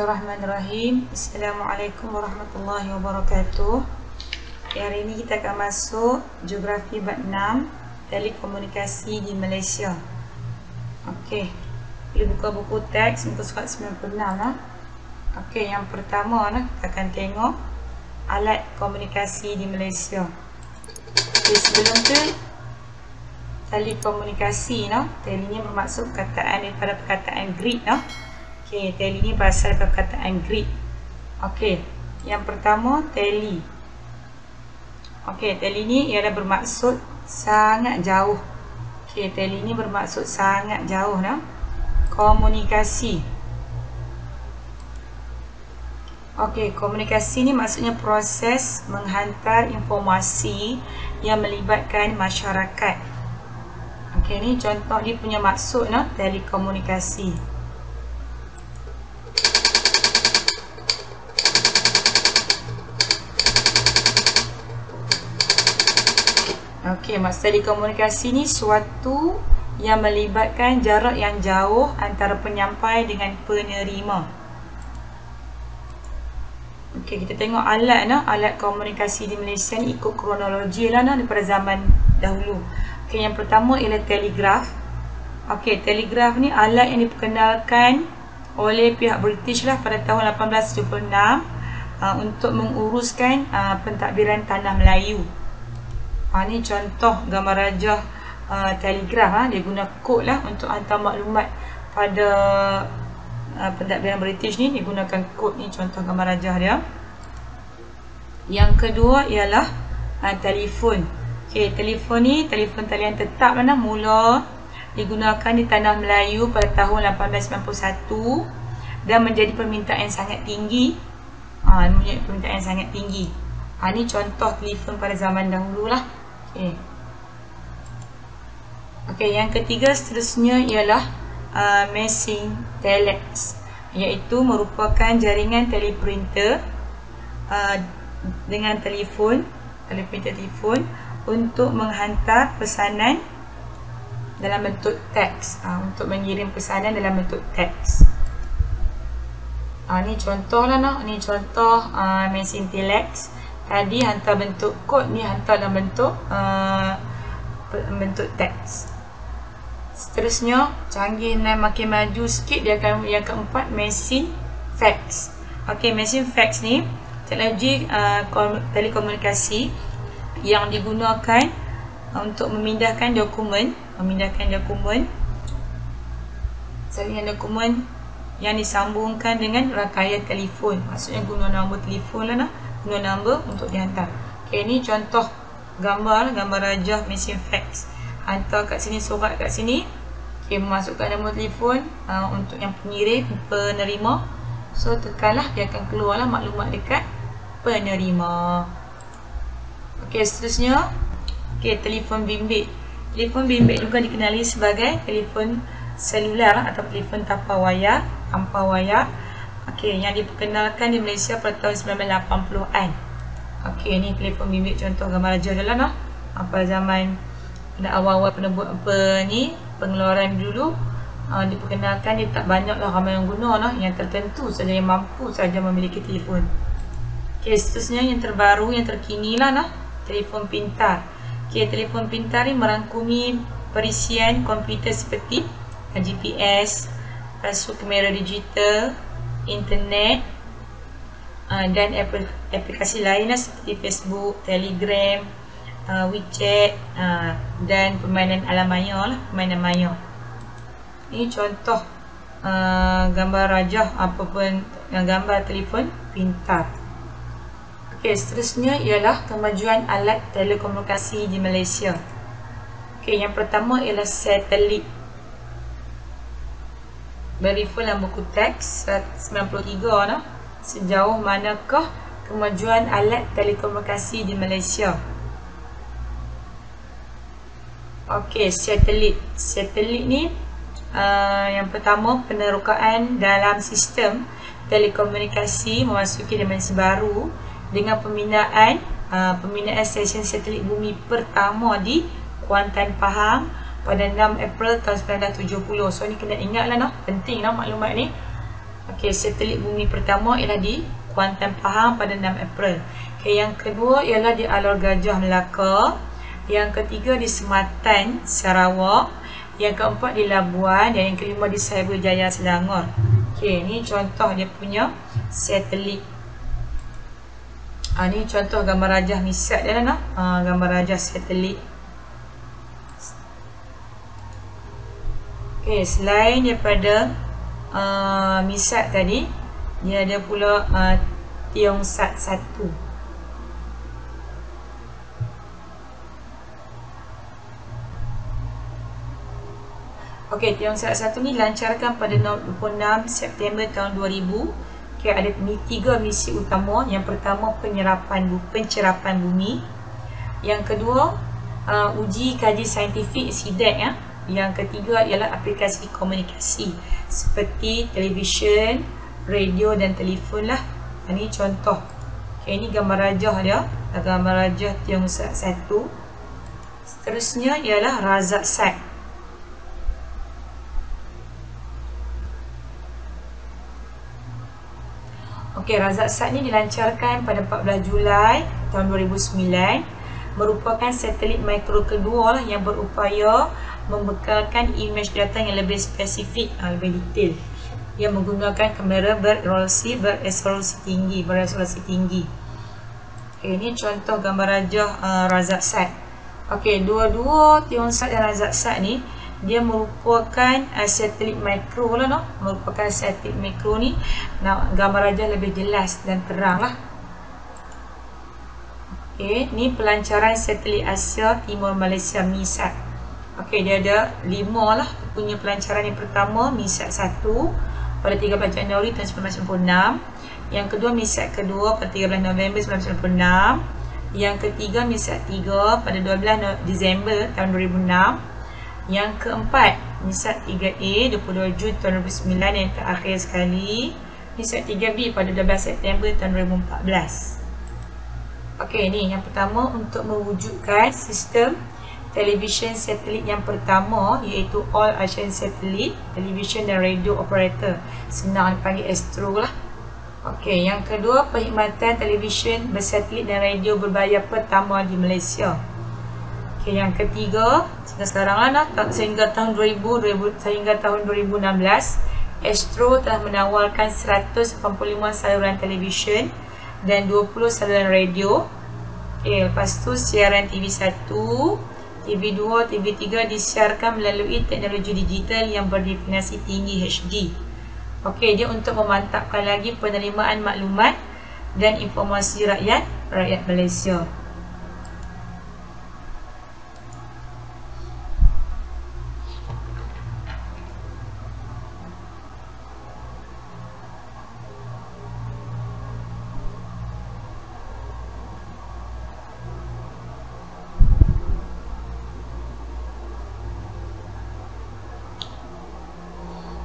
Bismillahirrahmanirrahim. Assalamualaikum warahmatullahi wabarakatuh. Hari ini kita akan masuk Geografi bab 6, Telekomunikasi di Malaysia. Okey, boleh buka buku teks muka surat 96 lah. Okey, yang pertama lah, kita akan tengok alat komunikasi di Malaysia. Okey, sebelum tu telekomunikasi lah. Tele ni bermaksud perkataan daripada perkataan grid lah. Okey, tele ni berasal daripada perkataan grid. Okey, yang pertama tele. Okey, tele ni ialah bermaksud sangat jauh. Okey, tele ni bermaksud sangat jauh lah. Komunikasi. Okey, komunikasi ni maksudnya proses menghantar informasi yang melibatkan masyarakat. Okey, ni contoh dia punya maksud lah, telekomunikasi. Okey, maksud telekomunikasi ni suatu yang melibatkan jarak yang jauh antara penyampai dengan penerima. Okey, kita tengok alat lah, alat komunikasi di Malaysia ni ikut kronologi lah daripada zaman dahulu. Okey, yang pertama ialah telegraf. Okey, telegraf ni alat yang diperkenalkan oleh pihak British lah pada tahun 1876 untuk menguruskan pentadbiran tanah Melayu. Ni contoh gambar rajah telegraf. Dia guna kod lah untuk hantar maklumat pada pentadbiran British ni. Dia gunakan kod ni, contoh gambar rajah dia. Yang kedua ialah telefon. Okey, telefon ni telefon talian tetap lah, mula digunakan di tanah Melayu pada tahun 1891 dan menjadi permintaan sangat tinggi. Menjadi permintaan sangat tinggi. Ni contoh telefon pada zaman dahulu lah. Okey, yang ketiga seterusnya ialah machine telex, iaitu merupakan jaringan teleprinter dengan teleprinter telefon untuk menghantar pesanan dalam bentuk teks, untuk mengirim pesanan dalam bentuk teks. Ni contoh lah nak. Ni contoh machine telex. Tadi hantar bentuk kod, ni hantar dalam bentuk teks. Seterusnya, canggih dan makin maju sikit, dia akan yang keempat, mesin fax. Okey, mesin fax ni teknologi telekomunikasi yang digunakan untuk memindahkan dokumen, salinan dokumen yang disambungkan dengan rangkaian telefon. Maksudnya guna nombor telefon lah nak. Guna nombor untuk dihantar. Okey, ni contoh gambar rajah mesin fax. Hantar kat sini surat kat sini. Okey, memasukkan nombor telefon untuk yang pengirim, penerima. So tekanlah, dia akan keluarlah maklumat dekat penerima. Okey, seterusnya telefon bimbit. Telefon bimbit juga dikenali sebagai telefon selular atau telefon tanpa wayar. Okey, yang diperkenalkan di Malaysia pada tahun 1980-an. Okey, ni telefon bimbit contoh gambar rajah adalah lah. Pada zaman pada awal-awal pengeluaran dulu, diperkenalkan dia tak banyaklah ramai yang guna lah. Yang tertentu saja yang mampu saja memiliki telefon. Okey, seterusnya yang terbaru, yang terkini lah telefon pintar. Okey, telefon pintar ni merangkumi perisian komputer seperti GPS, lepas kamera digital, internet dan aplikasi lain seperti Facebook, Telegram, WeChat dan permainan alam maya permainan maya. Ini contoh gambar rajah apapun gambar telefon pintar. Okey, seterusnya ialah kemajuan alat telekomunikasi di Malaysia. Okey, yang pertama ialah satelit. Berifu dalam buku teks 93 lah. Sejauh manakah kemajuan alat telekomunikasi di Malaysia? Okey, satelit. Satelit ni yang pertama, penerokaan dalam sistem telekomunikasi memasuki dimensi baru dengan pembinaan stesen satelit bumi pertama di Kuantan, Pahang pada 6 April tahun 1970. So ni kena ingatlah penting maklumat ni. Okey, satelit bumi pertama ialah di Kuantan, Pahang pada 6 April. Okey, yang kedua ialah di Alor Gajah, Melaka. Yang ketiga di Sematan, Sarawak. Yang keempat di Labuan dan yang kelima di Cyberjaya, Selangor. Okey, ni contoh dia punya satelit. Ni contoh gambar rajah MISAT dia lah. Gambar rajah satelit. Okey, selain daripada MISAT tadi, dia ada pula Tiongsat 1. Okey, Tiongsat 1 ni lancarkan pada 26 September tahun 2000. Okey, ada 3 misi utama. Yang pertama pencerapan bumi. Yang kedua uji kaji saintifik SIDEC ya. Yang ketiga ialah aplikasi komunikasi seperti televisyen, radio dan telefon lah. Ini contoh. Okay, ini gambar rajah dia. Gambar rajah Tiongsat 1. Seterusnya ialah RazakSat. Okey, RazakSat ni dilancarkan pada 14 Julai tahun 2009. Merupakan satelit mikro kedua lah yang berupaya membekalkan imej data yang lebih spesifik, lebih detail, yang menggunakan kamera beresolusi tinggi. Okey, ini contoh gambar rajah RazakSat. Okey, dua-dua Tiongsat dan RazakSat ni dia merupakan satelit mikro lah, no? Merupakan satelit mikro ni. Gambar rajah lebih jelas dan terang lah. Okey, ni pelancaran satelit Asia Timur Malaysia MISAT. Okey, dia ada 5 lah punya pelancaran. Yang pertama MISAT 1 pada 13 Januari tahun 1996. Yang kedua MISAT kedua pada 13 November 1996. Yang ketiga MISAT 3 pada 12 Disember tahun 2006. Yang keempat MISAT 3A 22 Jun tahun 2009. Yang terakhir sekali MISAT 3B pada 12 September tahun 2014. Okey, ni yang pertama untuk mewujudkan sistem televisyen satelit yang pertama, iaitu All Asian Satellite Television dan Radio Operator. Senang dipanggil ASTRO lah. Okey, yang kedua perkhidmatan televisyen bersatelit dan radio berbayar pertama di Malaysia. Okey, yang ketiga sehingga sekarang lah, sehingga tahun 2016 ASTRO telah menawarkan 185 saluran televisyen dan 20 saluran radio. Okay, lepas tu siaran TV1, TV2, TV3 disiarkan melalui teknologi digital yang berdefinisi tinggi HD. Okey, dia untuk memantapkan lagi penerimaan maklumat dan informasi rakyat Malaysia.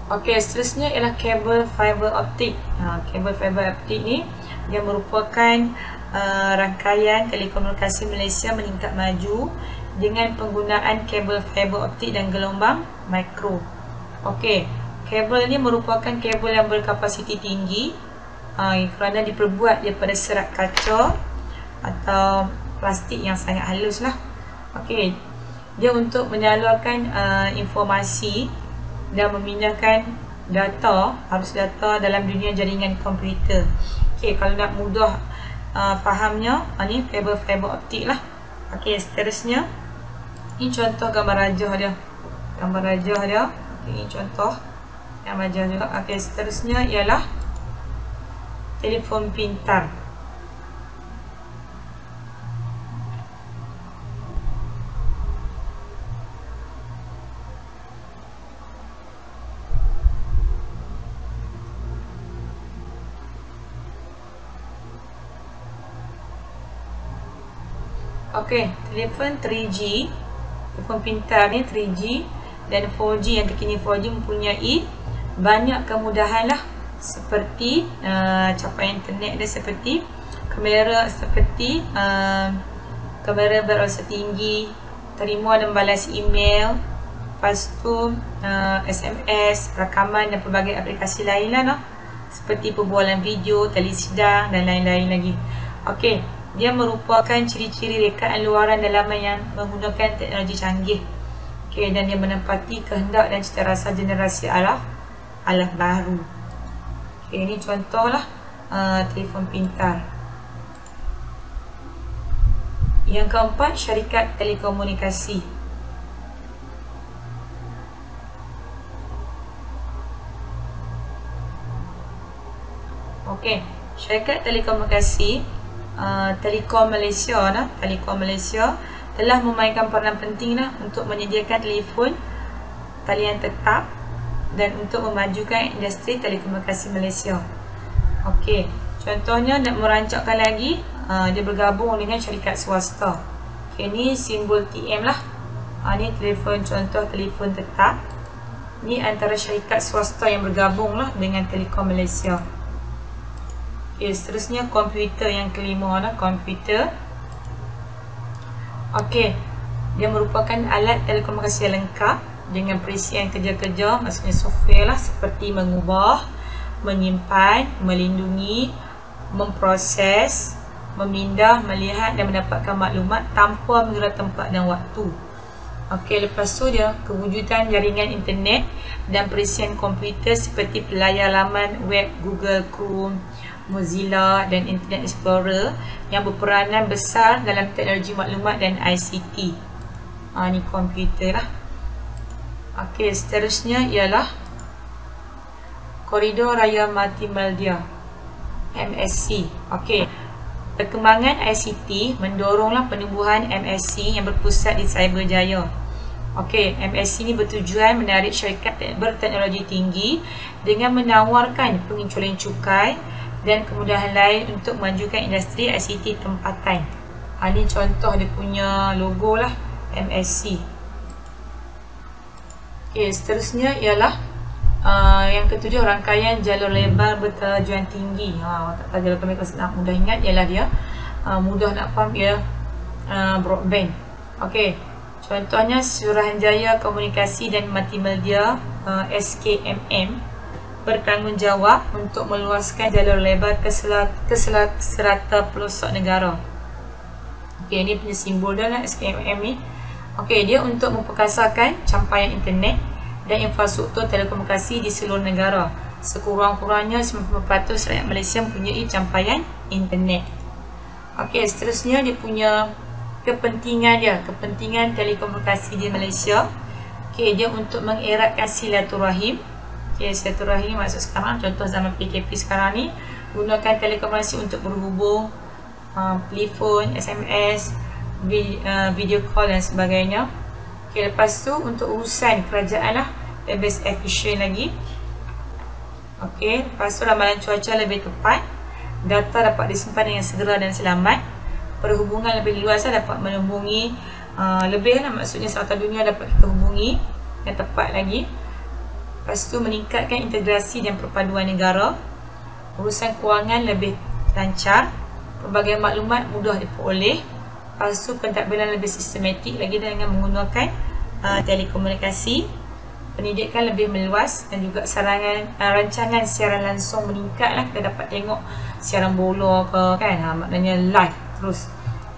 Okey, seterusnya ialah kabel fiber optik. Kabel fiber optik ni dia merupakan rangkaian telekomunikasi Malaysia meningkat maju dengan penggunaan kabel fiber optik dan gelombang mikro. Okey, kabel ni merupakan kabel yang berkapasiti tinggi kerana diperbuat daripada serat kaca atau plastik yang sangat halus lah. Okey, dia untuk menyalurkan informasi dan memindahkan arus data dalam dunia jaringan komputer. Okey, kalau nak mudah fahamnya, ni kabel fiber optik lah. Okey, seterusnya ini contoh gambar rajah dia. Okey, ini contoh gambar rajah juga. Okey, seterusnya ialah telefon pintar. Okey, telefon 3G, telefon pintar ni 3G dan 4G yang terkini 4G mempunyai banyak kemudahan lah, seperti capaian internet dia, seperti kamera beresolusi tinggi, terima dan balas email, lepas tu SMS, rakaman dan pelbagai aplikasi lain lah. seperti perbualan video, telesidang dan lain-lain lagi. Okey, dia merupakan ciri-ciri rekaan luaran dalaman yang menggunakan teknologi canggih. Okey, dan dia menempati kehendak dan cita rasa generasi alaf baru. Okey, ini contohlah telefon pintar. Yang keempat, syarikat telekomunikasi. Okey, syarikat telekomunikasi Telekom Malaysia telah memainkan peranan penting untuk menyediakan telefon talian tetap dan untuk memajukan industri telekomunikasi Malaysia. Okey, contohnya nak merancangkan lagi, dia bergabung dengan syarikat swasta. Okey, ni simbol TM lah. Ni telefon, contoh telefon tetap. Ni antara syarikat swasta yang bergabung lah dengan Telekom Malaysia. Okey, seterusnya komputer yang kelima lah, komputer. Okey, dia merupakan alat telekomunikasi yang lengkap dengan perisian kerja-kerja, maksudnya software lah, seperti mengubah, menyimpan, melindungi, memproses, memindah, melihat dan mendapatkan maklumat tanpa mengira tempat dan waktu. Okey, lepas tu dia kewujudan jaringan internet dan perisian komputer seperti pelayar laman web Google Chrome, Mozilla dan Internet Explorer yang berperanan besar dalam teknologi maklumat dan ICT. Ni komputer lah. Okey, seterusnya ialah Koridor Raya Multimedia, MSC. Okey, perkembangan ICT mendoronglah penubuhan MSC yang berpusat di Cyberjaya. Okey, MSC ni bertujuan menarik syarikat berteknologi tinggi dengan menawarkan penginculan cukai dan kemudahan lain untuk memajukan industri ICT tempatan. Ini contoh dia punya logo lah, MSC. Okey, seterusnya ialah yang ketujuh, rangkaian jalur lebar bertajuan tinggi. Tak tahu kalau kami nak mudah ingat, ialah dia mudah nak faham, ia broadband. Okey, contohnya Suruhanjaya Komunikasi dan Multimedia, SKMM, bertanggungjawab untuk meluaskan jalur lebar ke serata pelosok negara. Okey, ini punya simbol dia lah, SKMM ni. Okey, dia untuk memperkasakan campaian internet dan infrastruktur telekomunikasi di seluruh negara. Sekurang-kurangnya 90% rakyat Malaysia mempunyai campaian internet. Okey, seterusnya dia punya kepentingan telekomunikasi di Malaysia. Okey, dia untuk mengeratkan silaturahim. Okey, silaturahim maksud sekarang, contoh zaman PKP sekarang ni, gunakan telekomunikasi untuk berhubung, telefon, SMS, video call dan sebagainya. Okey, lepas tu untuk urusan kerajaan lah, lebih efisien lagi. Okey, lepas tu ramalan cuaca lebih tepat, data dapat disimpan dengan segera dan selamat, perhubungan lebih luas dapat menghubungi lebih lah, maksudnya serata dunia dapat kita hubungi yang tepat lagi. Lepas tu meningkatkan integrasi dan perpaduan negara, urusan kewangan lebih lancar, pelbagai maklumat mudah diperoleh. Lepas tu pentadbiran lebih sistematik lagi dengan menggunakan telekomunikasi, pendidikan lebih meluas dan juga rancangan siaran langsung meningkat lah. Kita dapat tengok siaran bola ke kan, maknanya live terus.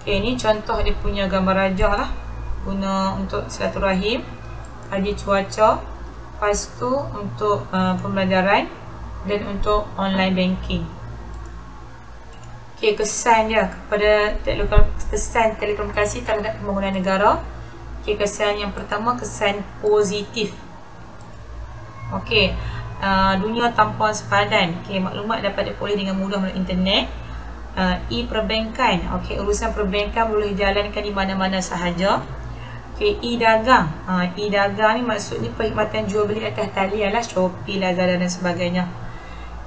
Okay, ni contoh dia punya gambar rajah lah, guna untuk silaturahim, kaji cuaca. Lepas tu untuk pembelajaran dan untuk online banking. Okey, kesan dia kepada kesan telekomunikasi terhadap pembangunan negara. Okey, kesan yang pertama, kesan positif. Okey, dunia tanpa sepadan. Okey, maklumat dapat diperoleh dengan mudah melalui internet. E-perbankan. Okey, urusan perbankan boleh dijalankan di mana-mana sahaja. Okey, e-dagang. E-dagang ni maksudnya perkhidmatan jual beli atas talian lah, Shopee, Lazada dan sebagainya.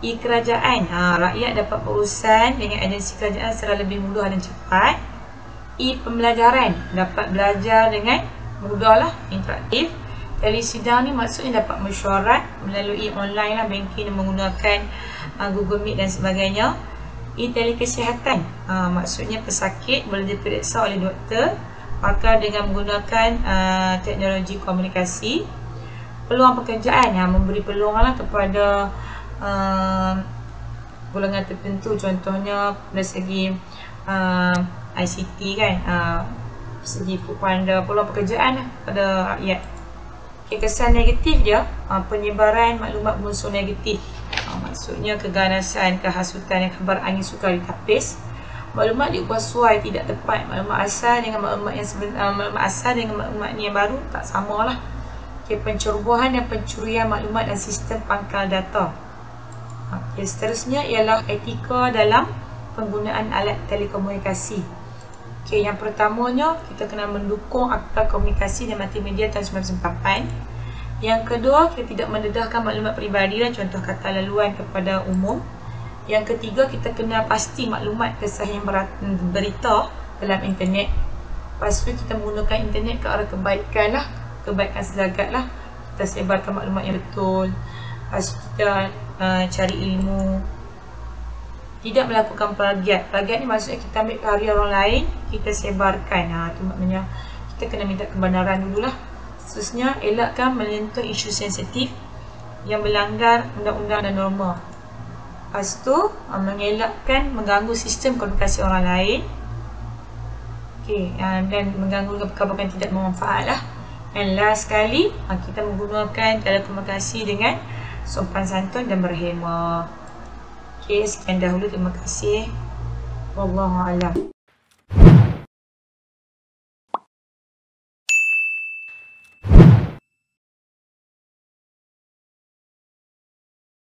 E-kerajaan. Rakyat dapat berurusan dengan agensi kerajaan secara lebih mudah dan cepat. E-pembelajaran. Dapat belajar dengan mudah lah, interaktif. Telesidang ni maksudnya dapat mesyuarat melalui online lah, banking menggunakan Google Meet dan sebagainya. E-telekesihatan. Maksudnya pesakit boleh diperiksa oleh doktor pakar dengan menggunakan teknologi komunikasi. Peluang pekerjaan, memberi peluang lah kepada golongan tertentu, contohnya dari segi ICT kan, segi Foodpanda, peluang pekerjaan pada rakyat. Kesan negatif dia, penyebaran maklumat berunsur negatif. Maksudnya keganasan, kehasutan dan kabar angin sukar ditapis. Maklumat diubah suai, tidak tepat. Maklumat asal dengan maklumat yang maklumat asal dengan maklumat yang baru tak samalah. Pencerobohan dan pencurian maklumat dan sistem pangkal data. Seterusnya ialah etika dalam penggunaan alat telekomunikasi. Yang pertamanya, kita kena mendukung Akta Komunikasi dan Multimedia tahun 1998. Yang kedua, kita tidak mendedahkan maklumat peribadi dan contoh kata laluan kepada umum. Yang ketiga, kita kena pasti maklumat kesahihan berita dalam internet. Lepas tu, kita menggunakan internet ke arah kebaikan lah, kebaikan selagat lah. Kita sebarkan maklumat yang betul. Lepas tu, kita cari ilmu. Tidak melakukan plagiat. Plagiat ni maksudnya kita ambil karya orang lain, kita sebarkan. Itu maknanya kita kena minta kebenaran dululah. Seterusnya, elakkan menyentuh isu sensitif yang melanggar undang-undang dan norma. Lepas tu, mengelakkan mengganggu sistem komunikasi orang lain. Dan mengganggu perkara yang tidak bermanfaat lah. Dan last sekali, kita menggunakan telekomunikasi dengan sopan santun dan berhemah. Sekian dahulu. Terima kasih. Wallahualam.